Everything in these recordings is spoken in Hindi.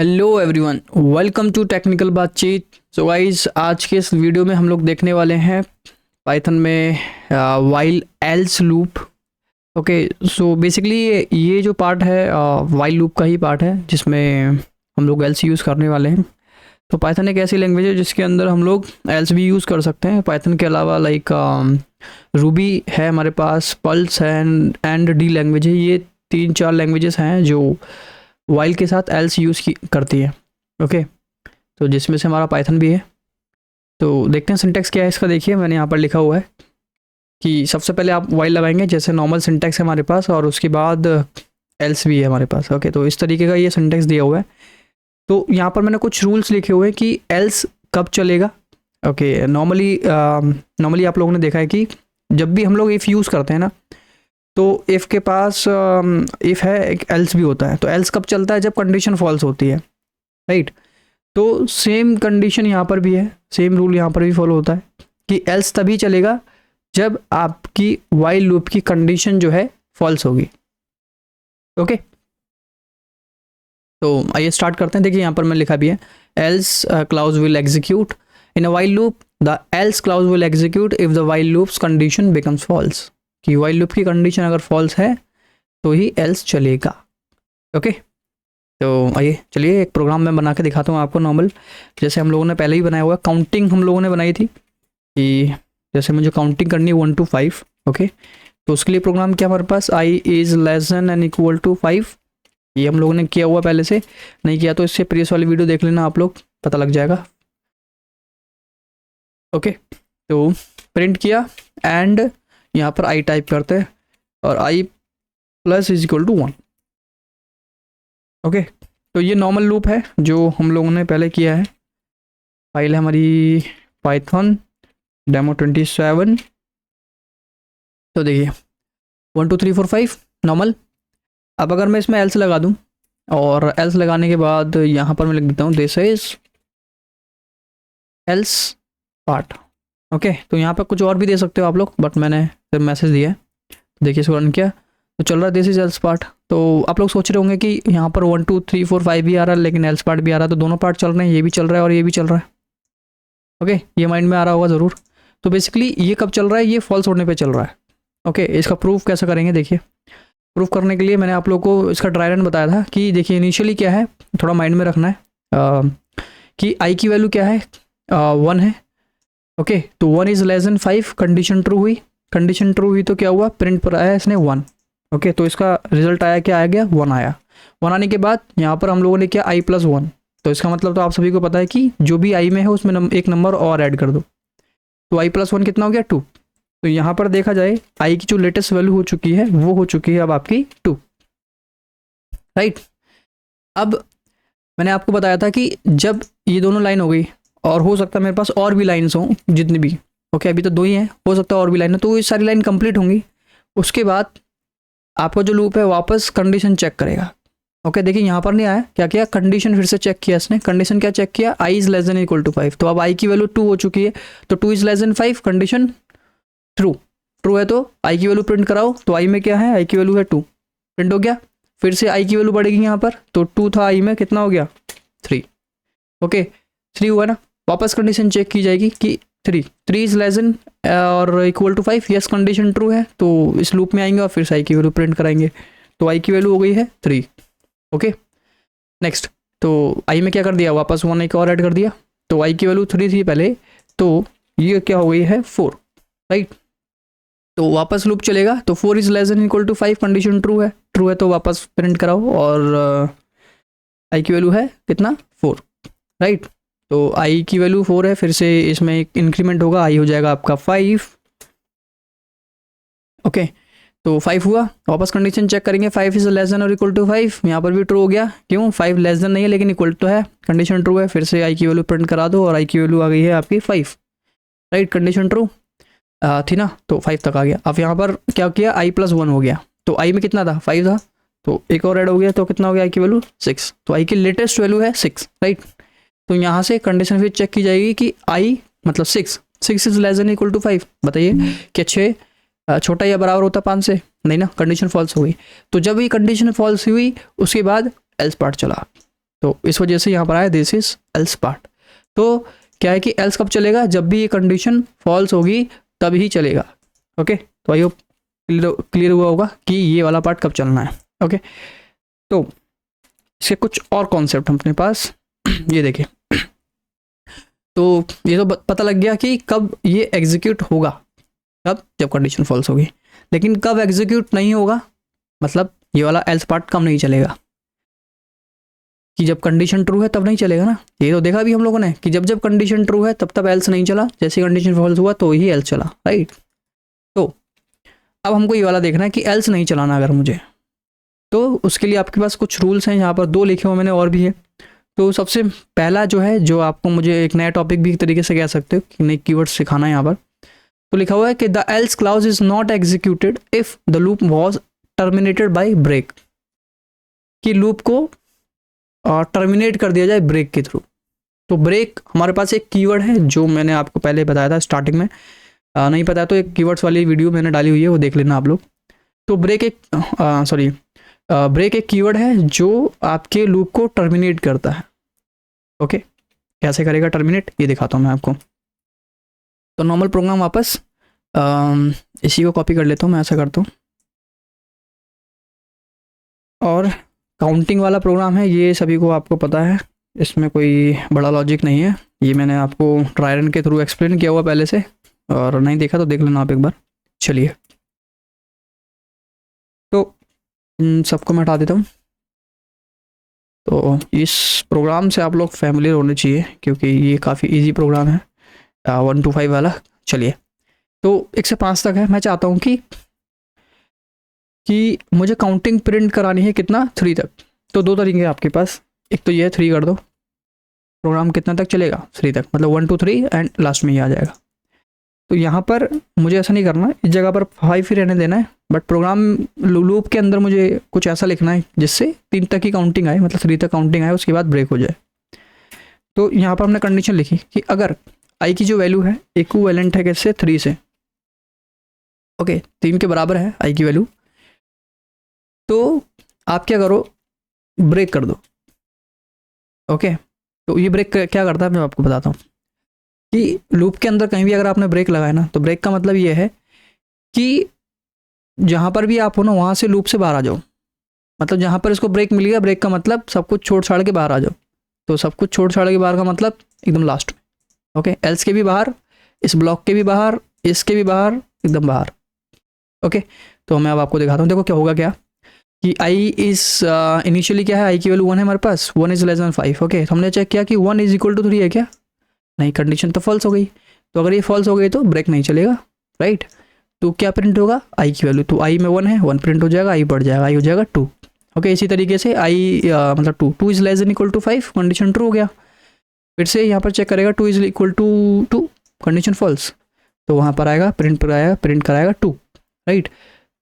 Hello everyone, welcome to technical बातचीत। सो गाइस, आज के इस वीडियो में हम लोग देखने वाले हैं पाइथन में while else loop. Okay, so basically ये जो पार्ट है वाइल लूप का ही पार्ट है जिसमें हम लोग एल्स यूज़ करने वाले हैं। तो पाइथन एक ऐसी लैंग्वेज है जिसके अंदर हम लोग एल्स भी यूज़ कर सकते हैं। पाइथन के अलावा लाइक रूबी है हमारे पास, पल्स है एंड डी लैंग्वेज है। ये 3-4 लैंग्वेजेस हैं जो वाइल के साथ एल्स यूज़ करती है। ओके, तो जिसमें से हमारा पाइथन भी है। तो देखते हैं सिंटैक्स क्या है इसका। देखिए, मैंने यहाँ पर लिखा हुआ है कि सबसे पहले आप वाइल लगाएंगे जैसे नॉर्मल सिंटैक्स है हमारे पास, और उसके बाद एल्स भी है हमारे पास। ओके, तो इस तरीके का ये सिंटैक्स दिया हुआ है। तो यहाँ पर मैंने कुछ रूल्स लिखे हुए हैं कि एल्स कब चलेगा। ओके, नॉर्मली आप लोगों ने देखा है कि जब भी हम लोग इफ़ यूज़ करते हैं ना, तो इफ़ के पास इफ़ है, एक एल्स भी होता है। तो एल्स कब चलता है? जब कंडीशन फॉल्स होती है, राइट। तो सेम कंडीशन यहाँ पर भी है, सेम रूल यहाँ पर भी फॉलो होता है कि एल्स तभी चलेगा जब आपकी वाइल लूप की कंडीशन जो है फॉल्स होगी। ओके, तो आइए स्टार्ट करते हैं। देखिए यहाँ पर मैं लिखा भी है, else clause will execute in a while loop. The else clause will execute if the while loops condition becomes false. कि वाइल लूप की कंडीशन अगर फॉल्स है तो ही एल्स चलेगा। ओके, तो आइए चलिए एक प्रोग्राम मैं बना के दिखाता हूँ आपको। नॉर्मल जैसे हम लोगों ने पहले ही बनाया हुआ, काउंटिंग हम लोगों ने बनाई थी कि जैसे मुझे काउंटिंग करनी है 1 to 5। ओके, तो उसके लिए प्रोग्राम क्या हमारे पास, I is less than and equal to 5। ये हम लोगों ने किया हुआ पहले से, नहीं किया तो इससे प्रीवियस वाली वीडियो देख लेना आप लोग, पता लग जाएगा। ओके, तो प्रिंट किया एंड यहाँ पर आई टाइप करते हैं और I plus is equal to 1। Okay, तो ये नॉर्मल लूप है जो हम लोगों ने पहले किया है। फाइल है हमारी पाइथन डेमो 27। तो देखिए 1 2 3 4 5 नॉर्मल। अब अगर मैं इसमें एल्स लगा दूं, और एल्स लगाने के बाद यहाँ पर मैं लिख देता हूँ this is else part. Okay, तो यहाँ पर कुछ और भी दे सकते हो आप लोग, बट मैंने सिर्फ मैसेज दिया है। देखिए इसको रन किया तो चल रहा है दिस इज एल्स पार्ट। तो आप लोग सोच रहे होंगे कि यहाँ पर 1 2 3 4 5 भी आ रहा है लेकिन एल्स पार्ट भी आ रहा है, तो दोनों पार्ट चल रहे हैं, ये भी चल रहा है और ये भी चल रहा है। ओके, ये माइंड में आ रहा होगा ज़रूर। तो बेसिकली ये कब चल रहा है? ये फॉल्स होने पे चल रहा है। ओके, इसका प्रूफ कैसे करेंगे? देखिए, प्रूफ करने के लिए मैंने आप लोग को इसका ड्राई रन बताया था कि देखिए इनिशियली क्या है, थोड़ा माइंड में रखना है कि आई की वैल्यू क्या है, 1 है। ओके, तो 1 is less then 5, condition true हुई। कंडीशन ट्रू हुई तो क्या हुआ, प्रिंट पर आया इसने 1। ओके, तो इसका रिजल्ट आया, क्या आ गया, 1 आया। 1 आने के बाद यहाँ पर हम लोगों ने किया आई प्लस 1। तो इसका मतलब तो आप सभी को पता है कि जो भी आई में है उसमें एक नंबर और ऐड कर दो। तो आई प्लस 1 कितना हो गया, 2। तो यहाँ पर देखा जाए आई की जो लेटेस्ट वैल्यू हो चुकी है वो हो चुकी है अब आपकी 2, राइट। अब मैंने आपको बताया था कि जब ये दोनों लाइन हो गई, और हो सकता है मेरे पास और भी लाइन्स हों जितनी भी। ओके, अभी तो 2 ही हैं, हो सकता है और भी लाइन है, तो ये सारी लाइन कंप्लीट होंगी। उसके बाद आपका जो लूप है वापस कंडीशन चेक करेगा। ओके, देखिए यहाँ पर नहीं आया, क्या किया, कंडीशन फिर से चेक किया इसने। कंडीशन क्या चेक किया, I is less than equal to 5। तो अब आई की वैल्यू 2 हो चुकी है, तो 2 is less then 5, condition true. True है तो आई की वैल्यू प्रिंट कराओ। तो आई में क्या है, आई की वैल्यू है 2, प्रिंट हो गया। फिर से आई की वैल्यू बढ़ेगी यहाँ पर, तो 2 था आई में, कितना हो गया, 3। ओके, 3 हुआ ना, वापस कंडीशन चेक की जाएगी कि 3 इज लेस देन और equal to 5। Yes, condition true है, तो इस लूप में आएंगे और फिर से आई की वैल्यू प्रिंट कराएंगे। तो आई की वैल्यू हो गई है 3। ओके, नेक्स्ट, तो आई में क्या कर दिया, वापस 1 एक और ऐड कर दिया। तो आई की वैल्यू 3 थी पहले, तो ये क्या हो गई है 4, राइट। तो वापस लूप चलेगा, तो 4 is less than equal to 5, condition true है तो वापस प्रिंट कराओ, और आई की वैल्यू है कितना, 4, राइट। तो आई की वैल्यू 4 है, फिर से इसमें एक इंक्रीमेंट होगा, आई हो जाएगा आपका 5। ओके, तो 5 हुआ, वापस कंडीशन चेक करेंगे, 5 इज लेस देन और इक्वल टू 5। यहाँ पर भी ट्रू हो गया, क्यों, 5 लेस देन नहीं है लेकिन इक्वल टू है, कंडीशन ट्रू है। फिर से आई की वैल्यू प्रिंट करा दो, और आई की वैल्यू आ गई है आपकी 5, राइट। कंडीशन ट्रू थी ना, तो 5 तक आ गया। अब यहाँ पर क्या किया, आई प्लस 1 हो गया। तो आई में कितना था, 5 था, तो एक और ऐड हो गया, तो कितना हो गया, आई की वैल्यू 6। तो आई की लेटेस्ट वैल्यू है 6, राइट। तो यहाँ से कंडीशन फिर चेक की जाएगी कि आई मतलब 6 is less than equal to 5। बताइए कि 6 छोटा या बराबर होता 5 से, नहीं ना, कंडीशन फॉल्स हो गई। तो जब ये कंडीशन फॉल्स हुई उसके बाद एल्स पार्ट चला। तो इस वजह से यहाँ पर आया दिस इज एल्स पार्ट। तो क्या है कि एल्स कब चलेगा, जब भी ये कंडीशन फॉल्स होगी तब ही चलेगा। ओके, तो आई होप क्लियर हुआ होगा कि ये वाला पार्ट कब चलना है। ओके, तो इसके कुछ और कॉन्सेप्ट अपने पास ये देखिए। तो ये तो पता लग गया कि कब ये एग्जीक्यूट होगा, कब, जब कंडीशन फॉल्स होगी। लेकिन कब एग्जीक्यूट नहीं होगा, मतलब ये वाला एल्स पार्ट कब नहीं चलेगा, कि जब कंडीशन ट्रू है तब नहीं चलेगा ना। ये तो देखा भी हम लोगों ने कि जब जब कंडीशन ट्रू है तब तब एल्स नहीं चला, जैसे कंडीशन फॉल्स हुआ तो ही एल्स चला, राइट। तो अब हमको ये वाला देखना है कि एल्स नहीं चलाना अगर मुझे, तो उसके लिए आपके पास कुछ रूल्स हैं, यहाँ पर 2 लिखे हुए मैंने और भी है। तो सबसे पहला जो है, जो आपको मुझे एक नया टॉपिक भी एक तरीके से कह सकते हो कि नई कीवर्ड्स सिखाना है यहाँ पर, तो लिखा हुआ है कि the else clause is not executed if the loop was terminated by break, कि लूप को टर्मिनेट कर दिया जाए ब्रेक के थ्रू। तो ब्रेक हमारे पास एक कीवर्ड है जो मैंने आपको पहले बताया था स्टार्टिंग में, नहीं पता तो एक कीवर्ड्स वाली वीडियो मैंने डाली हुई है, वो देख लेना आप लोग। तो ब्रेक एक ब्रेक एक कीवर्ड है जो आपके लूप को टर्मिनेट करता है। ओके, कैसे करेगा टर्मिनेट, ये दिखाता हूँ मैं आपको। तो नॉर्मल प्रोग्राम वापस इसी को कॉपी कर लेता हूँ, मैं ऐसा करता हूँ। और काउंटिंग वाला प्रोग्राम है, ये सभी को आपको पता है, इसमें कोई बड़ा लॉजिक नहीं है। ये मैंने आपको ट्राई रन के थ्रू एक्सप्लेन किया हुआ पहले से, और नहीं देखा तो देख लेना आप एक बार। चलिए, तो इन सबको मैं हटा देता हूँ। तो इस प्रोग्राम से आप लोग फैमिलियर होने चाहिए क्योंकि ये काफ़ी इजी प्रोग्राम है, 1 to 5 वाला। चलिए, तो 1 से 5 तक है। मैं चाहता हूँ कि मुझे काउंटिंग प्रिंट करानी है कितना, 3 तक। तो 2 तरीके हैं आपके पास, एक तो ये 3 कर दो, प्रोग्राम कितना तक चलेगा, 3 तक, मतलब 1 to 3 एंड लास्ट में ये आ जाएगा। तो यहाँ पर मुझे ऐसा नहीं करना, इस जगह पर 5 ही रहने देना है, बट प्रोग्राम लूप के अंदर मुझे कुछ ऐसा लिखना है जिससे 3 तक की काउंटिंग आए, मतलब 3 तक काउंटिंग आए, उसके बाद ब्रेक हो जाए। तो यहाँ पर हमने कंडीशन लिखी कि अगर आई की जो वैल्यू है इक्विवेलेंट है कैसे, 3 से, ओके, 3 के बराबर है आई की वैल्यू, तो आप क्या करो, ब्रेक कर दो। ओके, तो ये ब्रेक क्या करता है मैं आपको बताता हूँ कि लूप के अंदर कहीं भी अगर आपने ब्रेक लगाया ना, तो ब्रेक का मतलब ये है कि जहाँ पर भी आप हो ना वहाँ से लूप से बाहर आ जाओ। मतलब जहाँ पर इसको ब्रेक मिल गया, ब्रेक का मतलब सब कुछ छोड़ छाड़ के बाहर आ जाओ। तो सब कुछ छोड़ छाड़ के बाहर का मतलब एकदम लास्ट में। ओके, एल्स के भी बाहर, इस ब्लॉक के भी बाहर, इसके भी बाहर, एकदम बाहर। ओके, तो मैं अब आपको दिखाता हूँ। देखो क्या होगा, क्या कि आई इज इनिशियली क्या है, आई की वैल्यू 1 है हमारे पास, 1 इज लेस देन 5। ओके, तो हमने चेक किया कि 1 इज इक्वल टू 3 है क्या, नहीं, कंडीशन तो फॉल्स हो गई। तो अगर ये फॉल्स हो गई तो ब्रेक नहीं चलेगा, राइट। तो क्या प्रिंट होगा, आई की वैल्यू, तो आई में 1 है, 1 प्रिंट हो जाएगा, आई बढ़ जाएगा, आई हो जाएगा 2। ओके, इसी तरीके से आई मतलब 2 is less than equal to 5, condition true हो गया। फिर से यहाँ पर चेक करेगा 2 is equal to 2, condition false, तो वहाँ पर आएगा प्रिंट कराएगा 2, राइट।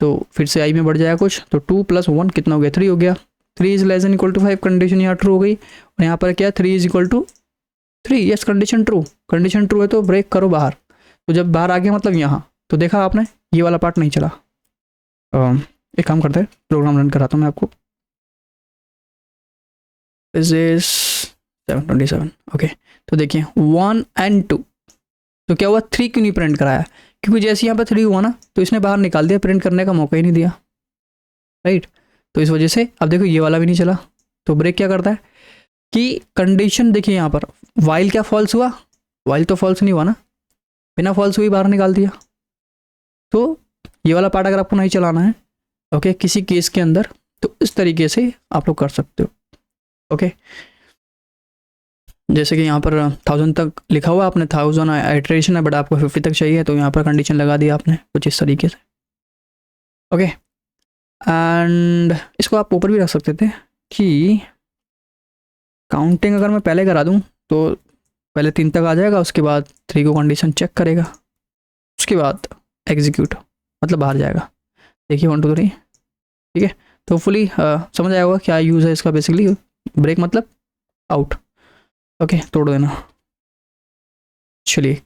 तो फिर से आई में बढ़ जाएगा कुछ, तो 2 + 1 कितना हो गया, 3 हो गया। 3 is less than equal to 5, condition यहाँ ट्रू हो गई। और यहाँ पर क्या, 3 is equal to 3, yes, condition true है, तो ब्रेक करो बाहर। तो जब बाहर आ गया मतलब यहाँ, तो देखा आपने ये वाला पार्ट नहीं चला। एक काम करते हैं, प्रोग्राम रन कराता हूँ मैं आपको। This is 727। ओके, तो देखिए 1 and 2, तो क्या हुआ, 3 क्यों नहीं प्रिंट कराया, क्योंकि जैसे यहाँ पर 3 हुआ ना तो इसने बाहर निकाल दिया, प्रिंट करने का मौका ही नहीं दिया, राइट। तो इस वजह से अब देखो ये वाला भी नहीं चला। तो ब्रेक क्या करता है कि कंडीशन देखिए यहाँ पर, वाइल क्या फॉल्स हुआ, वाइल तो फॉल्स नहीं हुआ ना, बिना फॉल्स हुई बाहर निकाल दिया। तो ये वाला पार्ट अगर आपको नहीं चलाना है, ओके, किसी केस के अंदर, तो इस तरीके से आप लोग कर सकते हो। ओके, जैसे कि यहाँ पर 1000 तक लिखा हुआ, आपने 1000 आइट्रेशन है, बट आपको 50 तक चाहिए, तो यहाँ पर कंडीशन लगा दी आपने कुछ इस तरीके से। ओके, एंड इसको आप ऊपर भी रख सकते थे कि काउंटिंग अगर मैं पहले करा दूँ तो पहले 3 तक आ जाएगा, उसके बाद 3 को कंडीशन चेक करेगा, उसके बाद एग्जीक्यूट, मतलब बाहर जाएगा। देखिए 1 2 3, ठीक है। तो फुली समझ आया होगा क्या यूज़ है इसका। बेसिकली ब्रेक मतलब आउट। ओके, तोड़ देना। चलिए,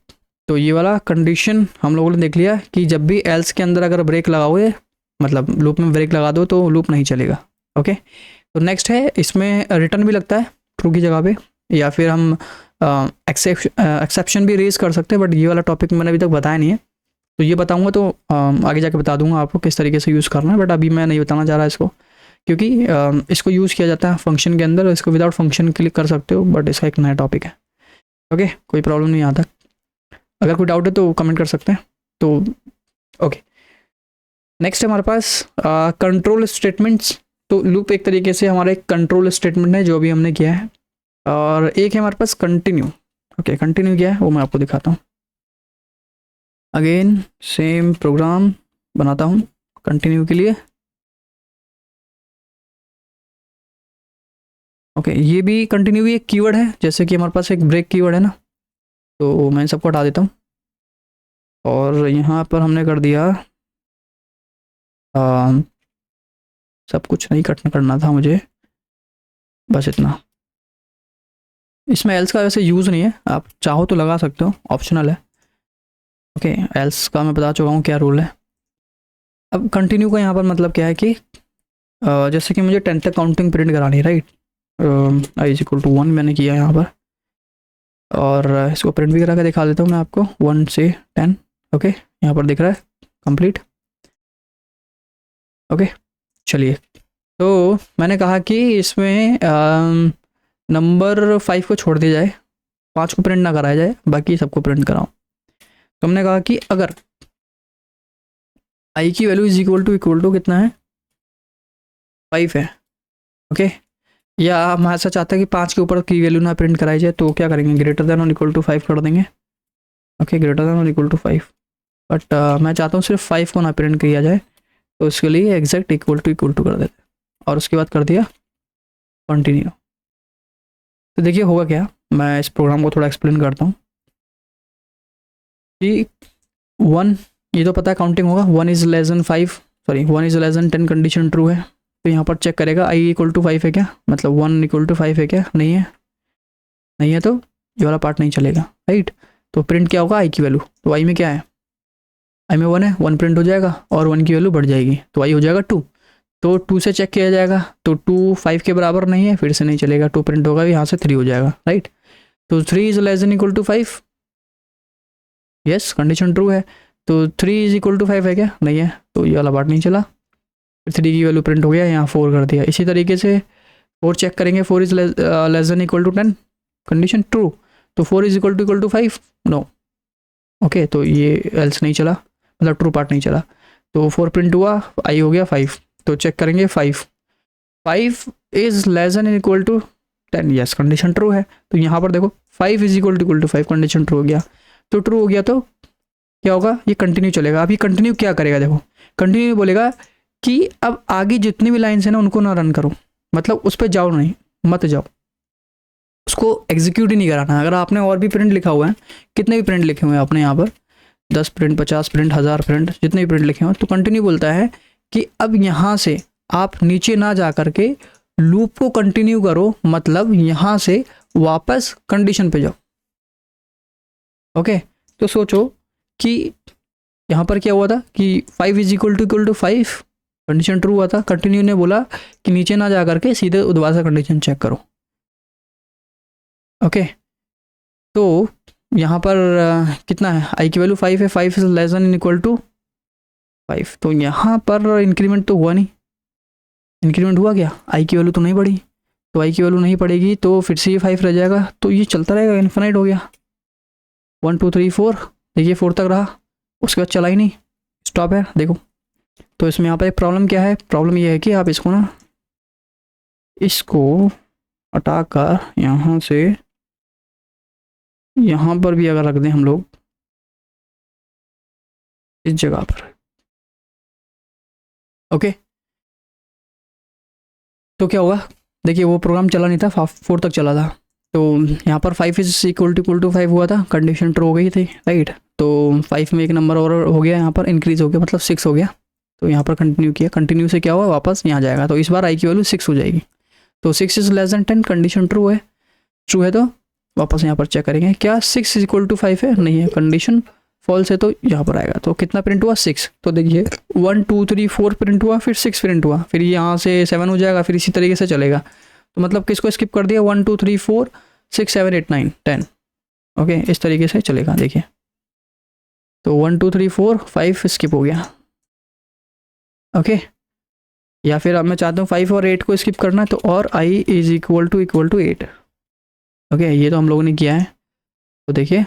तो ये वाला कंडीशन हम लोगों ने देख लिया कि जब भी एल्स के अंदर अगर ब्रेक लगाओगे, मतलब लूप में ब्रेक लगा दो तो लूप नहीं चलेगा। ओके, तो नेक्स्ट है, इसमें रिटर्न भी लगता है, ट्रू की जगह पे, या फिर हम एक्सेप्शन भी रेज कर सकते हैं, बट ये वाला टॉपिक मैंने अभी तक बताया नहीं है, तो ये बताऊंगा तो आगे जाके बता दूंगा आपको किस तरीके से यूज़ करना है, बट अभी मैं नहीं बताना चाह रहा इसको, क्योंकि इसको यूज़ किया जाता है फंक्शन के अंदर, इसको विदाउट फंक्शन क्लिक कर सकते हो, बट इसका एक नया टॉपिक है। ओके, कोई प्रॉब्लम नहीं यहाँ तक। अगर कोई डाउट है तो कमेंट कर सकते हैं। तो ओके, नेक्स्ट है हमारे पास कंट्रोल स्टेटमेंट्स। तो लूप एक तरीके से हमारा एक कंट्रोल स्टेटमेंट है जो भी हमने किया है, और एक है हमारे पास कंटिन्यू। ओके, कंटिन्यू क्या है वो मैं आपको दिखाता हूँ। अगेन सेम प्रोग्राम बनाता हूँ कंटिन्यू के लिए। ओके, ये भी कंटिन्यू भी एक कीवर्ड है, जैसे कि हमारे पास एक ब्रेक कीवर्ड है ना, तो मैं सबको हटा देता हूँ, और यहाँ पर हमने कर दिया सब कुछ नहीं करना था मुझे, बस इतना। इसमें एल्स का वैसे यूज़ नहीं है, आप चाहो तो लगा सकते हो, ऑप्शनल है। ओके, एल्स का मैं बता चुका हूँ क्या रूल है। अब कंटिन्यू का यहाँ पर मतलब क्या है कि जैसे कि मुझे 10 तक काउंटिंग प्रिंट करानी है, right, i is equal to 1 मैंने किया यहाँ पर, और इसको प्रिंट भी करा के दिखा देता हूँ मैं आपको 1 से 10। ओके, यहाँ पर दिख रहा है कंप्लीट। ओके, चलिए, तो मैंने कहा कि इसमें नंबर 5 को छोड़ दिया जाए, 5 को प्रिंट ना कराया जाए, बाकी सबको प्रिंट कराओ। तो हमने कहा कि अगर आई की वैल्यू इज इक्वल टू कितना है, 5 है। ओके, या हम ऐसा चाहते हैं कि 5 के ऊपर की वैल्यू ना प्रिंट कराई जाए, तो क्या करेंगे, ग्रेटर देन और इक्वल टू 5 कर देंगे। ओके, ग्रेटर देन और इक्वल टू 5, बट मैं चाहता हूँ सिर्फ 5 को ना प्रिंट किया जाए, तो इसके लिए एग्जैक्ट इक्वल टू कर देते हैं, और उसके बाद कर दिया कंटिन्यू। तो देखिए होगा क्या, मैं इस प्रोग्राम को थोड़ा एक्सप्लेन करता हूँ कि 1, ये तो पता है काउंटिंग होगा, 1 is less then 5, sorry 1 is less then 10 condition true है, तो यहाँ पर चेक करेगा आई इक्वल टू 5 है क्या, मतलब 1 इक्वल टू 5 है क्या, नहीं है, नहीं है तो ये वाला पार्ट नहीं चलेगा, राइट। तो प्रिंट क्या होगा, आई की वैल्यू, तो आई में क्या है, आई में 1 है, 1 प्रिंट हो जाएगा और 1 की वैल्यू बढ़ जाएगी, तो आई हो जाएगा 2, तो 2 से चेक किया जाएगा, तो 2 5 के बराबर नहीं है, फिर से नहीं चलेगा, 2 प्रिंट होगा, यहाँ से 3 हो जाएगा, राइट। तो 3 is less than equal to 5, yes condition true है, तो 3 इज इक्वल टू 5 है क्या, नहीं है, तो ये वाला पार्ट नहीं चला, फिर 3 की वैल्यू प्रिंट हो गया, यहाँ 4 कर दिया। इसी तरीके से 4 चेक करेंगे, 4 is less than equal to 10, condition true, तो 4 is equal to 5, no. Okay, तो ये एल्स नहीं चला, मतलब ट्रू पार्ट नहीं चला, तो 4 प्रिंट हुआ, आई हो गया 5, तो चेक करेंगे 5 is less than equal to 10, yes condition true है, तो यहाँ पर देखो 5 is equal to 5, condition true हो गया, तो ट्रू हो गया, तो क्या होगा, ये कंटिन्यू चलेगा। अब ये कंटिन्यू क्या करेगा, देखो कंटिन्यू बोलेगा कि अब आगे जितनी भी लाइन्स है ना उनको ना रन करो, मतलब उस पर जाओ नहीं, मत जाओ, उसको एग्जीक्यूट ही नहीं कराना। अगर आपने और भी प्रिंट लिखा हुआ है, कितने भी प्रिंट लिखे हुए हैं आपने यहाँ पर, 10 प्रिंट, 50 प्रिंट, 1000 प्रिंट, जितने भी प्रिंट लिखे हुए हैं, तो कंटिन्यू बोलता है कि अब यहाँ से आप नीचे ना जा करके लूप को कंटिन्यू करो, मतलब यहाँ से वापस कंडीशन पे जाओ। ओके, तो सोचो कि यहाँ पर क्या हुआ था कि 5 is equal to 5, condition true हुआ था, कंटिन्यू ने बोला कि नीचे ना जा करके सीधे दोबारा कंडीशन चेक करो। ओके, तो यहाँ पर कितना है, आई की वैल्यू 5 है, 5 is less than equal to 5, तो यहाँ पर इंक्रीमेंट तो हुआ नहीं, इंक्रीमेंट हुआ क्या, आई की वैल्यू तो नहीं बढ़ी, तो आई की वैल्यू नहीं पड़ेगी, तो फिर से ये 5 रह जाएगा, तो ये चलता रहेगा, इन्फिनाइट हो गया, 1 2 3 4, देखिए 4 तक रहा, उसके बाद चला ही नहीं, स्टॉप है, देखो। तो इसमें यहाँ पर एक प्रॉब्लम क्या है, प्रॉब्लम ये है कि आप इसको ना, इसको हटाकर यहाँ से यहाँ पर भी अगर रख दें हम लोग इस जगह पर, ओके, तो क्या होगा, देखिए वो प्रोग्राम चला नहीं था, 4 तक चला था, तो यहाँ पर 5 इज इक्वल टू 5 हुआ था, कंडीशन ट्रू हो गई थी, राइट। तो 5 में एक नंबर और हो गया, यहाँ पर इंक्रीज हो गया, मतलब 6 हो गया, तो यहाँ पर कंटिन्यू किया, कंटिन्यू से क्या हुआ, वापस यहाँ जाएगा, तो इस बार आई की वैल्यू 6 हो जाएगी, तो 6 is less then 10, condition true है, तो वापस यहाँ पर चेक करेंगे क्या 6 इज इक्वल टू 5 है, नहीं है, कंडीशन फॉल्स है, तो यहाँ पर आएगा, तो कितना प्रिंट हुआ, 6, तो देखिए 1 2 3 4 प्रिंट हुआ, फिर 6 प्रिंट हुआ, फिर यहाँ से 7 हो जाएगा, फिर इसी तरीके से चलेगा, तो मतलब किसको स्किप कर दिया, 1 2 3 4 6 7 8 9 10। ओके, इस तरीके से चलेगा। देखिए तो 1 2 3 4 5 स्किप हो गया। ओके, या फिर अब मैं चाहता हूँ 5 और 8 को स्किप करना, तो और i is equal to 8। Okay, ये तो हम लोगों ने किया है। तो देखिए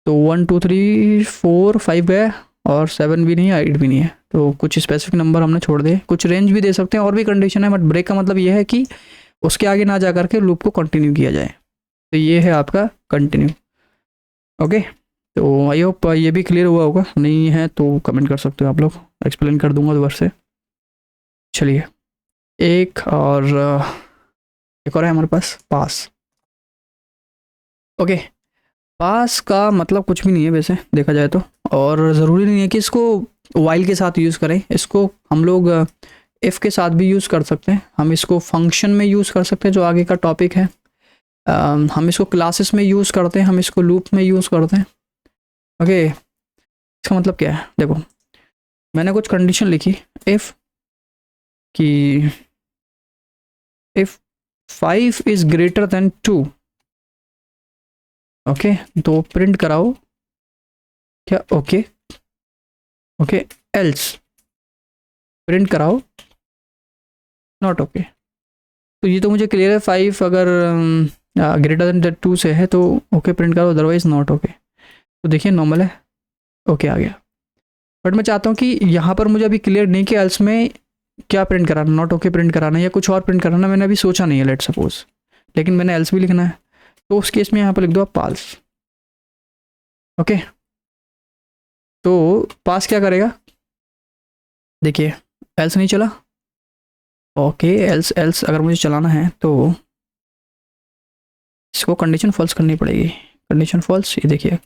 तो 1 2 3 4 5 है और 7 भी नहीं है, 8 भी नहीं है, तो कुछ स्पेसिफिक नंबर हमने छोड़ दिए। कुछ रेंज भी दे सकते हैं और भी कंडीशन है, बट ब्रेक का मतलब ये है कि उसके आगे ना जा करके लूप को कंटिन्यू किया जाए। तो ये है आपका कंटिन्यू। ओके, तो आई होप ये भी क्लियर हुआ होगा, नहीं है तो कमेंट कर सकते हो आप लोग, एक्सप्लेन कर दूंगा दोबारा से। चलिए एक और है हमारे पास पास। ओके, पास का मतलब कुछ भी नहीं है वैसे देखा जाए तो, और ज़रूरी नहीं है कि इसको वाइल के साथ यूज़ करें। इसको हम लोग इफ़ के साथ भी यूज़ कर सकते हैं, हम इसको फंक्शन में यूज़ कर सकते हैं जो आगे का टॉपिक है, हम इसको क्लासेस में यूज़ करते हैं, हम इसको लूप में यूज़ करते हैं। ओके, इसका मतलब क्या है, देखो मैंने कुछ कंडीशन लिखी, इफ़ कि if 5 is greater than 2, okay, तो प्रिंट कराओ क्या, ओके ओके, एल्स प्रिंट कराओ नॉट ओके। तो ये तो मुझे क्लियर है, 5 अगर ग्रेटर देन 2 से है तो ओके प्रिंट करो, अदरवाइज नॉट ओके। तो देखिए नॉर्मल है, ओके आ गया। बट मैं चाहता हूँ कि यहाँ पर मुझे अभी क्लियर नहीं कि एल्स में क्या प्रिंट कराना, नॉट ओके प्रिंट कराना या कुछ और प्रिंट कराना, मैंने अभी सोचा नहीं है लेट सपोज, लेकिन मैंने एल्स भी लिखना है। तो उस केस में यहाँ पर लिख दो आप पास। ओके, तो पास क्या करेगा, देखिए एल्स नहीं चला, ओके एल्स एल्स अगर मुझे चलाना है तो इसको कंडीशन फॉल्स करनी पड़ेगी, कंडीशन फॉल्स, ये देखिए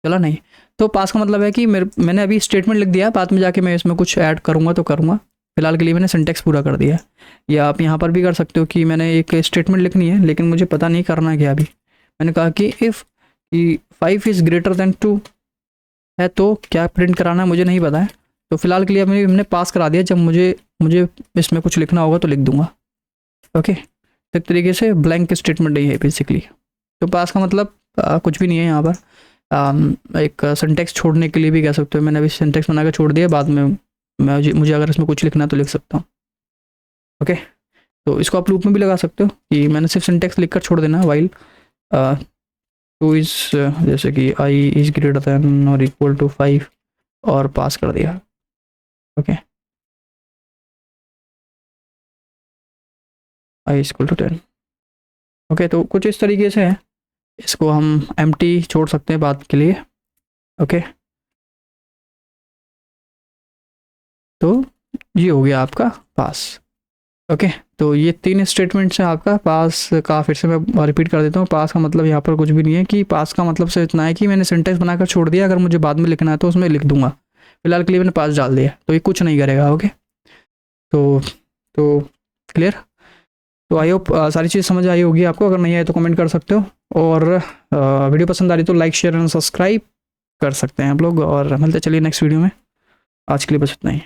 चला नहीं। तो पास का मतलब है कि मैंने अभी स्टेटमेंट लिख दिया, बाद में जाके मैं इसमें कुछ ऐड करूँगा तो करूँगा, फिलहाल के लिए मैंने सिंटेक्स पूरा कर दिया। या आप यहाँ पर भी कर सकते हो कि मैंने एक स्टेटमेंट लिखनी है लेकिन मुझे पता नहीं करना क्या अभी, मैंने कहा कि इफ़ कि 5 इज़ ग्रेटर देन 2 है तो क्या प्रिंट कराना है मुझे नहीं पता है, तो फिलहाल के लिए हमने पास करा दिया, जब मुझे इसमें कुछ लिखना होगा तो लिख दूंगा। ओके, एक तरीके से ब्लैंक स्टेटमेंट ही है बेसिकली। तो पास का मतलब कुछ भी नहीं है यहाँ पर, एक सिंटेक्स छोड़ने के लिए भी कह सकते हो, मैंने अभी सिंटेक्स बना के छोड़ दिया, बाद में मुझे अगर इसमें कुछ लिखना है तो लिख सकता हूँ। ओके, तो इसको आप लूप में भी लगा सकते हो कि मैंने सिर्फ सिंटेक्स लिख कर छोड़ देना, वाइल 2 इज़ जैसे कि i इज़ ग्रेटर दैन और इक्वल टू 5 और पास कर दिया। Okay, i equal to 10। Okay, तो कुछ इस तरीके से है, इसको हम एम्प्टी छोड़ सकते हैं बाद के लिए। ओके, तो ये हो गया आपका पास। ओके, तो ये 3 स्टेटमेंट्स हैं आपका पास का। फिर से मैं रिपीट कर देता हूँ, पास का मतलब यहाँ पर कुछ भी नहीं है, कि पास का मतलब सिर्फ इतना है कि मैंने सिंटेक्स बनाकर छोड़ दिया, अगर मुझे बाद में लिखना है तो उसमें लिख दूंगा, फिलहाल के लिए मैंने पास डाल दिया, तो ये कुछ नहीं करेगा। ओके, तो क्लियर। तो आई होप सारी चीज़ समझ आई होगी आपको, अगर नहीं आए तो कमेंट कर सकते हो, और वीडियो पसंद आ रही तो लाइक शेयर एंड सब्सक्राइब कर सकते हैं आप लोग, और मिलते चलिए नेक्स्ट वीडियो में। आज के लिए बस इतना ही।